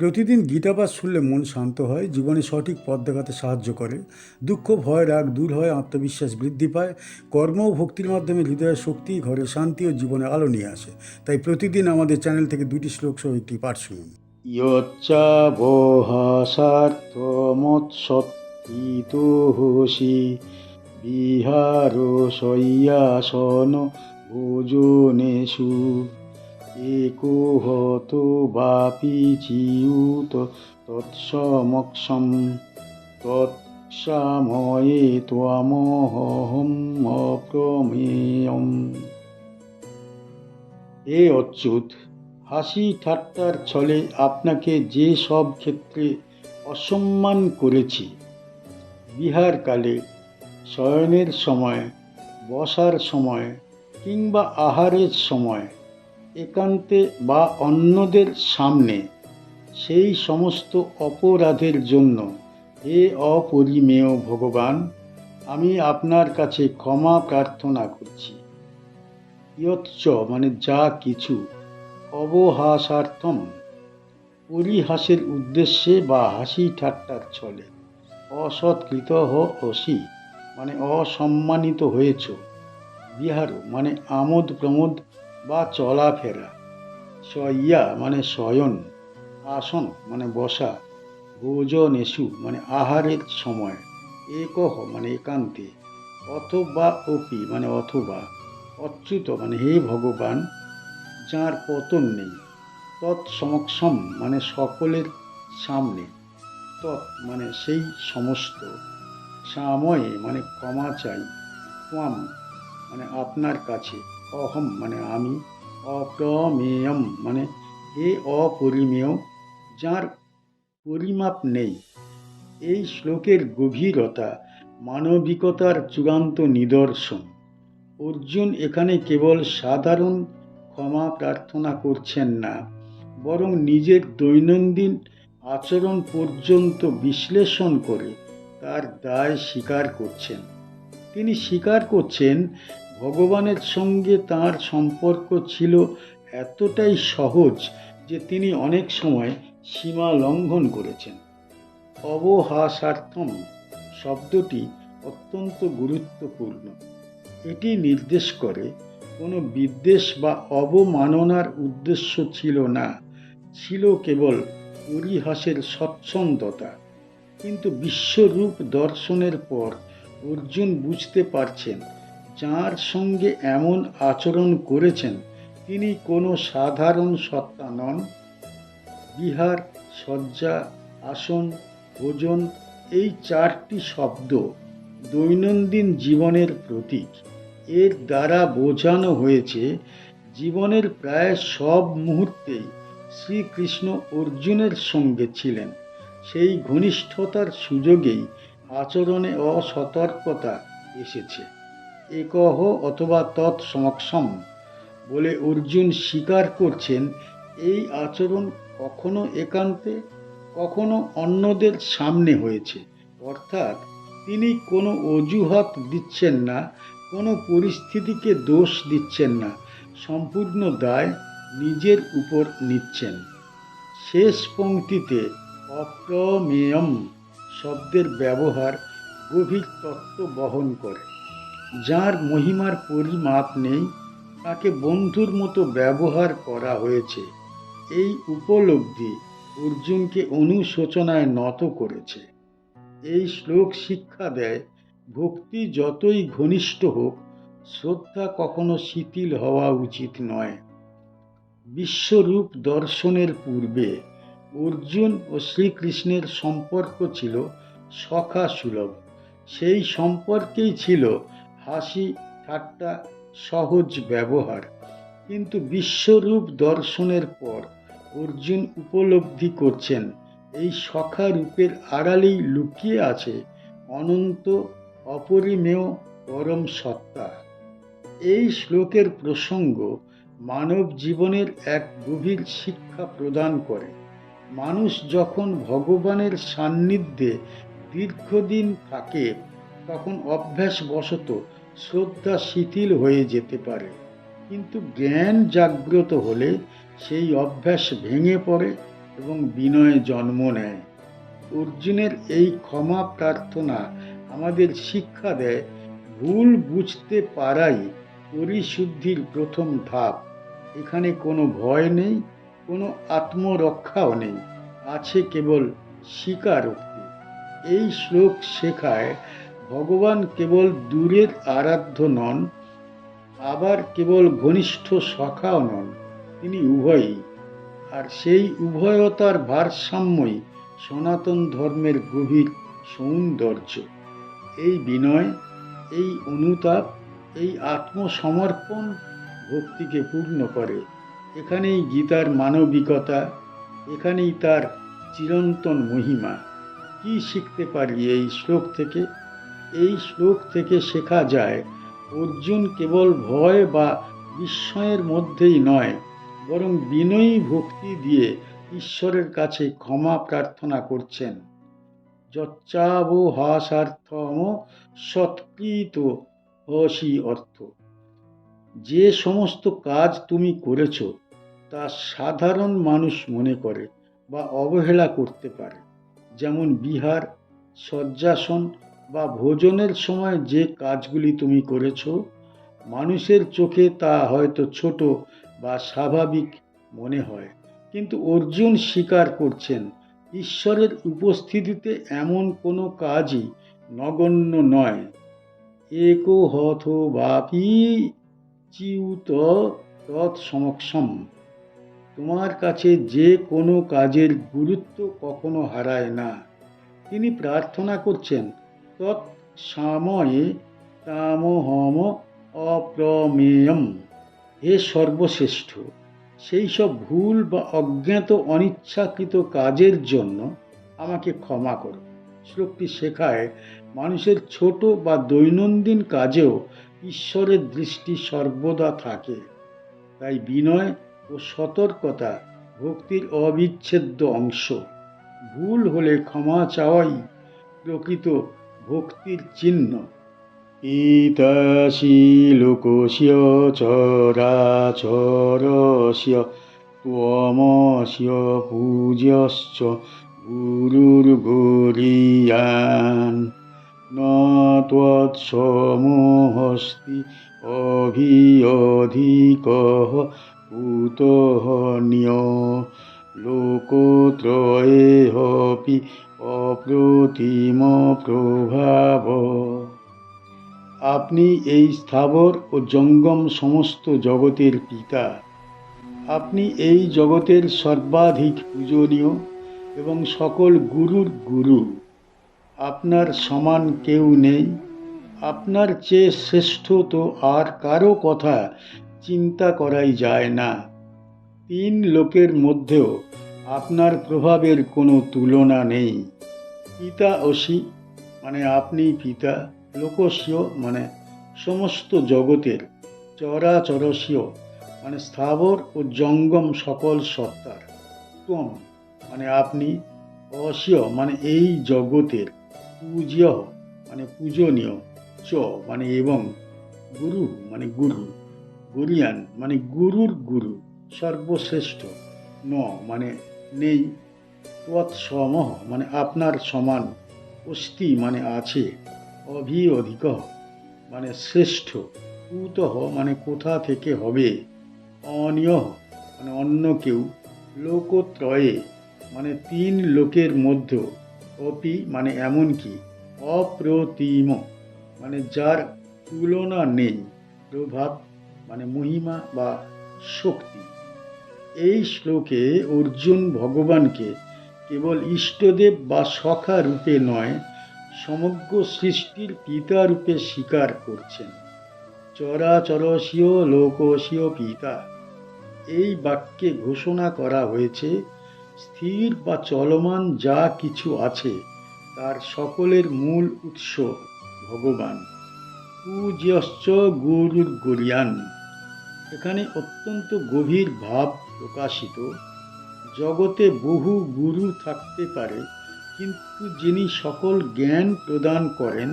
প্রতিদিন গীতাপাঠ শুনলে মন শান্ত হয়, জীবনে সঠিক পথ দেখাতে সাহায্য করে। দুঃখ, ভয়, রাগ দূর হয়, আত্মবিশ্বাস বৃদ্ধি পায়। কর্ম ও ভক্তির মাধ্যমে হৃদয়ের শক্তি, ঘরে শান্তি ও জীবনে আলো নিয়ে আসে। তাই প্রতিদিন আমাদের চ্যানেল থেকে 2টি শ্লোক সহ একটি পাঠ শুনুন। ইয়চ্চাবহাসার্থমৎসত্তিতোষি বিহারো শয়্যাসন ভোজনেষু एको हतो वापि चियुत তৎসমক্ষম তৎসাময়ে ত্বমহম অপ্রমেয়ম। হে অচ্যুত, হাসি ঠাট্টার ছলে আপনাকে যে সব ক্ষেত্রে অসম্মান করেছি, বিহারকালে, শয়নের সময়, বসার সময় কিংবা আহারের সময়, একান্তে বা অন্যদের সামনে, সেই সমস্ত অপরাধের জন্য হে অপরিমেয় ভগবান, আমি আপনার কাছে ক্ষমা প্রার্থনা করছি। ইয়চ্চ মানে যা কিছু, অবহাসার্থম পরিহাসের উদ্দেশ্যে বা হাসি ঠাট্টার ছলে, অসৎকৃত অসি মানে অসম্মানিত হয়েছ, বিহার মানে আমোদ প্রমোদ বা চলাফেরা, শয়্যা মানে শয়ন, আসন মানে বসা, ভোজনেষু মানে আহারের সময়, একহ মানে একান্তে, অথবা অপি মানে অথবা, অচ্যুত মানে হে ভগবান, যার পতন নেই, তৎসমক্ষম মানে সকলের সামনে, তৎ মানে সেই সমস্ত, সাময়ে মানে ক্ষমা চাই, ত্বম মানে আপনার কাছে, অহম মানে আমি, অপ্রমেয়ম মানে হে অপরিমেয়, যার পরিমাপ নেই। এই শ্লোকের গভীরতা মানবিকতার চূড়ান্ত নিদর্শন। অর্জুন এখানে কেবল সাধারণ ক্ষমা প্রার্থনা করছেন না, বরং নিজের দৈনন্দিন আচরণ পর্যন্ত বিশ্লেষণ করে তার দায় স্বীকার করছেন। তিনি স্বীকার করছেন ভগবানের সঙ্গে তাঁর সম্পর্ক ছিল এতটাই সহজ যে তিনি অনেক সময় সীমা লঙ্ঘন করেছেন। অবহাসার্থম শব্দটি অত্যন্ত গুরুত্বপূর্ণ। এটি নির্দেশ করে কোনো বিদ্বেষ বা অবমাননার উদ্দেশ্য ছিল না, ছিল কেবল পরিহাসের স্বচ্ছন্দতা। কিন্তু বিশ্বরূপ দর্শনের পর অর্জুন বুঝতে পারছেন, যার সঙ্গে এমন আচরণ করেছেন তিনি কোনো সাধারণ সত্তা নন। বিহার, শয্যা, আসন, ভোজন এই 4টি শব্দ দৈনন্দিন জীবনের প্রতীক। এর দ্বারা বোঝানো হয়েছে জীবনের প্রায় সব মুহূর্তেই শ্রীকৃষ্ণ অর্জুনের সঙ্গে ছিলেন। সেই ঘনিষ্ঠতার সুযোগেই আচরণে অসতর্কতা এসেছে। একহ অথবা তৎসমক্ষম বলে অর্জুন স্বীকার করছেন এই আচরণ কখনো একান্তে, কখনো অন্যদের সামনে হয়েছে। অর্থাৎ তিনি কোনো অজুহাত দিচ্ছেন না, কোনো পরিস্থিতিকে দোষ দিচ্ছেন না, সম্পূর্ণ দায় নিজের উপর নিচ্ছেন। শেষ পংক্তিতে অপ্রমেয়ম শব্দের ব্যবহার গভীর তত্ত্ব বহন করে। যার মহিমার পরিমাপ নেই, তাকে বন্ধুর মতো ব্যবহার করা হয়েছে। এই উপলব্ধি অর্জুনকে অনুশোচনায় নত করেছে। এই শ্লোক শিক্ষা দেয়, ভক্তি যতই ঘনিষ্ঠ হোক, শ্রদ্ধা কখনো শিথিল হওয়া উচিত নয়। বিশ্বরূপ দর্শনের পূর্বে অর্জুন ও শ্রীকৃষ্ণের সম্পর্ক ছিল সখা সুলভ। সেই সম্পর্কেই ছিল হাসি ঠাট্টা, সহজ ব্যবহার। কিন্তু বিশ্বরূপ দর্শনের পর অর্জুন উপলব্ধি করছেন এই সখা রূপের আড়ালেই লুকিয়ে আছে অনন্ত অপরিমেয় পরম সত্তা। এই শ্লোকের প্রসঙ্গ মানব জীবনের এক গভীর শিক্ষা প্রদান করে। মানুষ যখন ভগবানের সান্নিধ্যে দীর্ঘদিন থাকে, তখন অভ্যাসবশত শ্রদ্ধা শিথিল হয়ে যেতে পারে। কিন্তু জ্ঞান জাগ্রত হলে সেই অভ্যাস ভেঙে পড়ে এবং বিনয় জন্ম নেয়। অর্জুনের এই ক্ষমা প্রার্থনা আমাদের শিক্ষা দেয়, ভুল বুঝতে পারাই পরিশুদ্ধির প্রথম ধাপ। এখানে কোনো ভয় নেই, কোনো আত্মরক্ষাও নেই, আছে কেবল স্বীকারোক্তি। এই শ্লোক শেখায় ভগবান কেবল দূরের আরাধ্য নন, আবার কেবল ঘনিষ্ঠ সখাও নন, তিনি উভয়ই। আর সেই উভয়তার ভারসাম্যই সনাতন ধর্মের গভীর সৌন্দর্য। এই বিনয়, এই অনুতাপ, এই আত্মসমর্পণ ভক্তিকে পূর্ণ করে। এখানেই গীতার মানবিকতা, এখানেই তার চিরন্তন মহিমা। কি শিখতে পারি এই শ্লোক থেকে? এই শ্লোক থেকে শেখা যায়, অর্জুন কেবল ভয় বা বিস্ময়ের মধ্যেই নয়, বরং বিনয়ী ভক্তি দিয়ে ঈশ্বরের কাছে ক্ষমা প্রার্থনা করছেন। যচ্চাবহাসার্থম সৎকৃত হসি অর্থ। যে সমস্ত কাজ তুমি করেছ তা সাধারণ মানুষ মনে করে বা অবহেলা করতে পারে, যেমন বিহার, শয্যাসন বা ভোজনের সময় যে কাজগুলি তুমি করেছ, মানুষের চোখে তা হয়তো ছোট বা স্বাভাবিক মনে হয়, কিন্তু অর্জুন স্বীকার করছেন ঈশ্বরের উপস্থিতিতে এমন কোনো কাজই নগণ্য নয়। একো হথ বাপি চিউত তৎসমক্ষম। তোমার কাছে যে কোনো কাজের গুরুত্ব কখনো হারায় না। তিনি প্রার্থনা করছেন, তৎ সাময়ে তামহম অপ্রমেয়ম। হে সর্বশ্রেষ্ঠ, সেই সব ভুল বা অজ্ঞাত অনিচ্ছাকৃত কাজের জন্য আমাকে ক্ষমা করো। শ্লোকটি শেখায়, মানুষের ছোট বা দৈনন্দিন কাজেও ঈশ্বরের দৃষ্টি সর্বদা থাকে। তাই বিনয় ও সতর্কতা ভক্তির অবিচ্ছেদ্য অংশ। ভুল হলে ক্ষমা চাওয়াই প্রকৃত ভক্তির চিহ্ন। পিতাসি লোকস্য চরাচরস্য ত্বমস্য পূজ্যশ্চ গুরুর্গরীয়ান ন ত্বৎসমোহস্তি অভিয়ধিকঃ কুতোऽন্যো লোকত্রয়েऽপি অপ্রতিম প্রভাব। আপনি এই স্থাবর ও জঙ্গম সমস্ত জগতের পিতা। আপনি এই জগতের সর্বাধিক পূজনীয় এবং সকল গুরুর গুরু। আপনার সমান কেউ নেই। আপনার চেয়ে শ্রেষ্ঠ তো আর কারো কথা চিন্তা করাই যায় না। তিন লোকের মধ্যেও আপনার প্রভাবের কোনো তুলনা নেই। পিতা অসি মানে আপনি পিতা, লোকস্য মানে সমস্ত জগতের, চরাচরস্য মানে স্থাবর ও জঙ্গম সকল সত্তার, ত্বম মানে আপনি, অস্য মানে এই জগতের, পূজ্য মানে পূজনীয়, চ মানে এবং, গুরু মানে গুরু, গরিয়ান মানে গুরুর গুরু, সর্বশ্রেষ্ঠ, ন মানে নেই, তৎসমহ মানে আপনার সমান, অস্তি মানে আছে, অধিক মানে শ্রেষ্ঠ, কুতঃ মানে কোথা থেকে হবে, অনিয়ঃ মানে অন্য কেউ, লোকত্রয়ে মানে তিন লোকের মধ্যে, অপি মানে এমনকি, অপ্রতিম মানে যার তুলনা নেই, প্রভাব মানে মহিমা বা শক্তি। এই শ্লোকে অর্জুন ভগবানকে কেবল ইষ্টদেব বা সখা রূপে নয়, সমগ্র সৃষ্টির পিতা রূপে স্বীকার করছেন। চরাচরস্য লোকস্য পিতা। এই বাক্যে ঘোষণা করা হয়েছে, স্থির বা চলমান যা কিছু আছে তার সকলের মূল উৎস ভগবান। পূজ্যশ্চ গুরুর্গরীয়ান। এখানে অত্যন্ত গভীর ভাব প্রকাশিত। জগতে বহু গুরু থাকতে পারে, কিন্তু যিনি সকল জ্ঞান প্রদান করেন,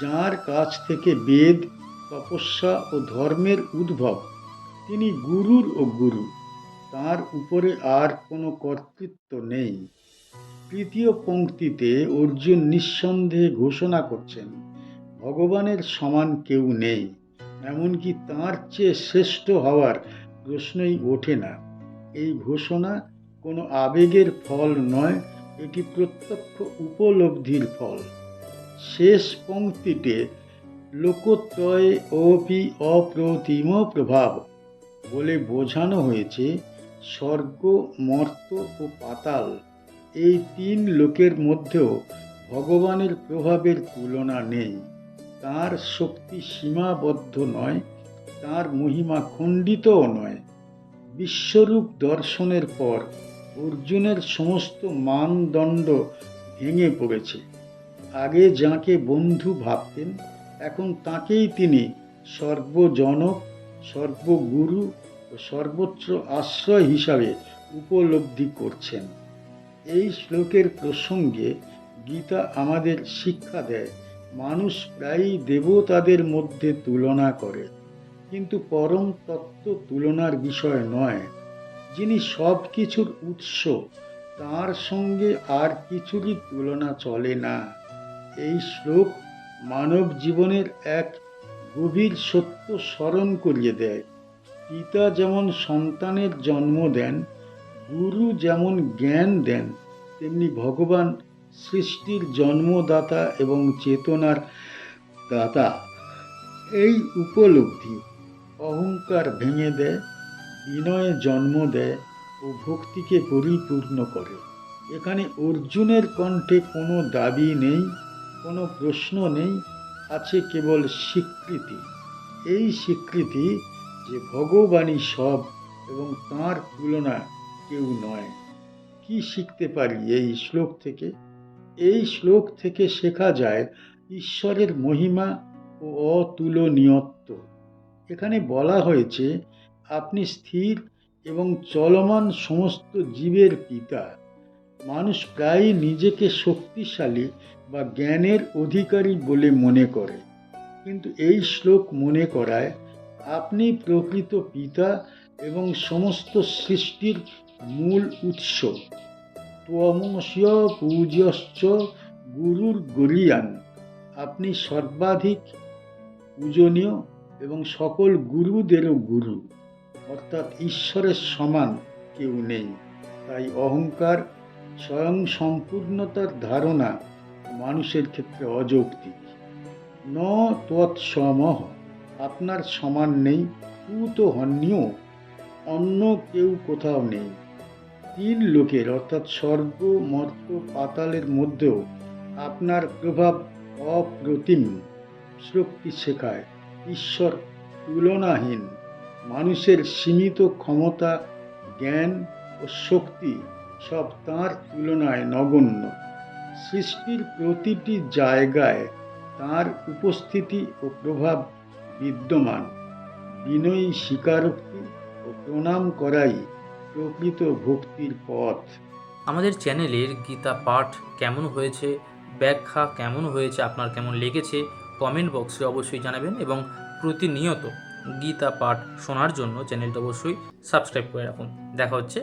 যার কাছ থেকে বেদ, তপস্যা ও ধর্মের উদ্ভব, তিনি গুরুর ও গুরু। তার উপরে আর কোনো কর্তৃত্ব নেই। তৃতীয় পংক্তিতে অর্জুন নিঃসন্দেহে ঘোষণা করছেন, ভগবানের সমান কেউ নেই, এমনকি তাঁর চেয়ে শ্রেষ্ঠ হওয়ার প্রশ্নই ওঠে না। এই ঘোষণা কোনো আবেগের ফল নয়, এটি প্রত্যক্ষ উপলব্ধির ফল। শেষ পংক্তিতে লোকত্রয় অপি অপ্রতিম প্রভাব বলে বোঝানো হয়েছে, স্বর্গ, মর্ত্য ও পাতাল এই তিন লোকের মধ্যেও ভগবানের প্রভাবের তুলনা নেই। তার শক্তি সীমাবদ্ধ নয়, তার মহিমা খণ্ডিতও নয়। বিশ্বরূপ দর্শনের পর অর্জুনের সমস্ত মানদণ্ড ভেঙে পড়েছে। আগে যাকে বন্ধু ভাবতেন, এখন তাকেই তিনি সর্বজনক, সর্বগুরু ও সর্বোচ্চ আশ্রয় হিসাবে উপলব্ধি করছেন। এই শ্লোকের প্রসঙ্গে গীতা আমাদের শিক্ষা দেয়, মানুষ প্রায়ই দেবতাদের মধ্যে তুলনা করে, কিন্তু পরম তত্ত্ব তুলনার বিষয় নয়। যিনি সব কিছুর উৎস, তার সঙ্গে আর কিছুরই তুলনা চলে না। এই শ্লোক মানব জীবনের এক গভীর সত্য স্মরণ করিয়ে দেয়। পিতা যেমন সন্তানের জন্ম দেন, গুরু যেমন জ্ঞান দেন, তেমনি ভগবান সৃষ্টির জন্মদাতা এবং চেতনার দাতা। এই উপলব্ধি অহংকার ভেঙে দেয়, বিনয়ে জন্ম দেয় ও ভক্তিকে পরিপূর্ণ করে। এখানে অর্জুনের কণ্ঠে কোনো দাবি নেই, কোনো প্রশ্ন নেই, আছে কেবল স্বীকৃতি। এই স্বীকৃতি যে ভগবানই সব এবং তাঁর তুলনা কেউ নয়। কি শিখতে পারি এই শ্লোক থেকে? এই শ্লোক থেকে শেখা যায় ঈশ্বরের মহিমা ও অতুলনীয়ত্ব। এখানে বলা হয়েছে, আপনি স্থির এবং চলমান সমস্ত জীবের পিতা। মানুষ প্রায়ই নিজেকে শক্তিশালী বা জ্ঞানের অধিকারী বলে মনে করে, কিন্তু এই শ্লোক মনে করায় আপনি প্রকৃত পিতা এবং সমস্ত সৃষ্টির মূল উৎস। ত্বমস্য পূজ্যশ্চ গুরুর গরীয়ান। আপনি সর্বাধিক পূজনীয় এবং সকল গুরুদেরও গুরু, অর্থাৎ ঈশ্বরের সমান কেউ নেই। তাই অহংকার, স্বয়ং সম্পূর্ণতার ধারণা মানুষের ক্ষেত্রে অযৌক্তিক। ন তৎসমঃ, আপনার সমান নেই, তু হন্যো, অন্য কেউ কোথাও নেই। তিন লোকের অর্থাৎ স্বর্গ, মর্ত্য, পাতালের মধ্যেও আপনার প্রভাব অপ্রতিম। শ্লোকটি শেখায় ঈশ্বর তুলনাহীন, মানুষের সীমিত ক্ষমতা, জ্ঞান ও শক্তি সব তাঁর তুলনায় নগণ্য। সৃষ্টির প্রতিটি জায়গায় তাঁর উপস্থিতি ও প্রভাব বিদ্যমান। বিনয়ী স্বীকারোক্তি ও প্রণাম করাই প্রকৃত ভক্তির পথ। আমাদের চ্যানেলের গীতা পাঠ কেমন হয়েছে, ব্যাখ্যা কেমন হয়েছে, আপনার কেমন লেগেছে কমেন্ট বক্সে অবশ্যই জানাবেন, এবং প্রতিনিয়ত গীতা পাঠ শোনার জন্য চ্যানেলটা অবশ্যই সাবস্ক্রাইব করে রাখুন। দেখা হচ্ছে